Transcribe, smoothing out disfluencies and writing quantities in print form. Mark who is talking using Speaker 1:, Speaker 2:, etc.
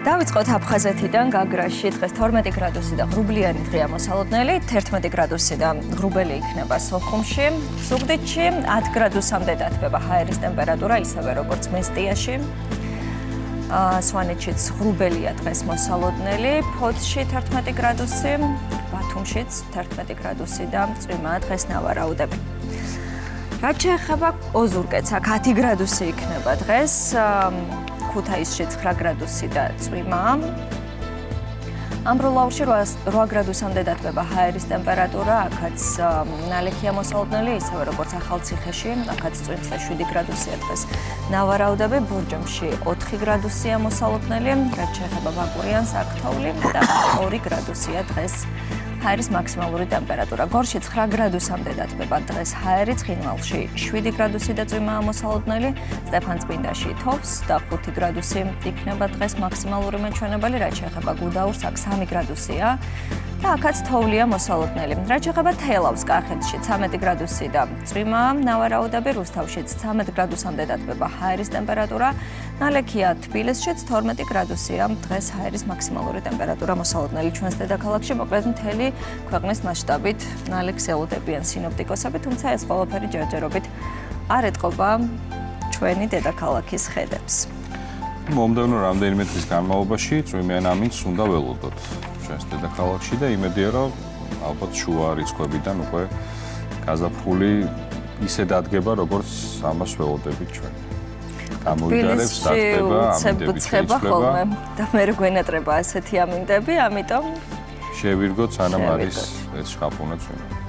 Speaker 1: დავიწყოთ აფხაზეთიდან გაგრაში დღეს 12 გრადუსი და ღრუბლიანი დღეა მოსალოდნელი, 11 გრადუსი და ღრუბელი იქნება სოხუმში, ზუგდიდში 10 გრადუსამდე დათბება ჰაერის ტემპერატურა, ისევე როგორც მესტიაში. სვანეთშიც ღრუბელია დღეს მოსალოდნელი, ფოთში 11 გრადუსი, ბათუმშიც 11 გრადუსი და წვიმაა დღეს ნავარაუდები. რაც შეეხება ოზურგეთს, აქ 10 გრადუსი იქნება დღეს. ქუთაისში 9 გრადუსი და წვიმაა. ამბროლაურში 8 გრადუსამდე დათბება ჰაერის ტემპერატურა, აქაც ნალექია მოსალოდნელი, ისევე როგორც ახალციხეში, აქაც წვიმს და 7 გრადუსია დღეს ნავარაუდები. ბორჯომში 4 გრადუსია მოსალოდნელი, რაც შეეხება ვაკურიანს, აქ თოვლი და 2 გრადუსია დღეს ჰაერის მაქსიმალური ტემპერატურა. გორში 9 გრადუსამდე დათბება დღეს ჰაერი, ცხინვალში 7 გრადუსი და წვიმაა მოსალოდნელი, სტეფანწმინდაში თოვს და 5 გრადუსი იქნება დღეს მაქსიმალური მაჩვენებელი, რაც შეეხება გუდაურს, აქ 3 გრადუსია და აქაც თოვლია მოსალოდნელი. რაც შეეხება თელავს, კახეთში 13 გრადუსი და წვიმაა, ნავარაუდები, რუსთავშიც 13 გრადუსამდე დათბება ჰაერის ტემპერატურა, ნალექია თბილისშიც 12 გრადუსია დღეს ჰაერის მაქსიმალური ტემპერატურა მოსალოდნელი. ჩვენს დედაქალაქში მოკლედ მთელი ქვეყნის მასშტაბით ნალექს ელოდებიან სინოპტიკოსები, თუმცა ეს ყველაფერი ჯერჯერობით არ ეტყობა ჩვენი დედაქალაქის ხედებს.
Speaker 2: მომდევნო რამდენიმე დღის განმავლობაში წვიმიან ამინდს უნდა ველოდოთ ჩვენს დედაქალაქში და იმედია, რომ ალბათ შუა რიცხვებიდან უკვე გაზაფხული ისე დადგება, როგორც ამას ველოდებით ჩვენ. გამოიჯარებს დადგება ამინდების
Speaker 1: ხელისუფლება და მე გვენატრება ასეთი ამინდები, ამიტომ
Speaker 2: შევირგოთ სანამ არის ეს შხაპუნა წვიმა.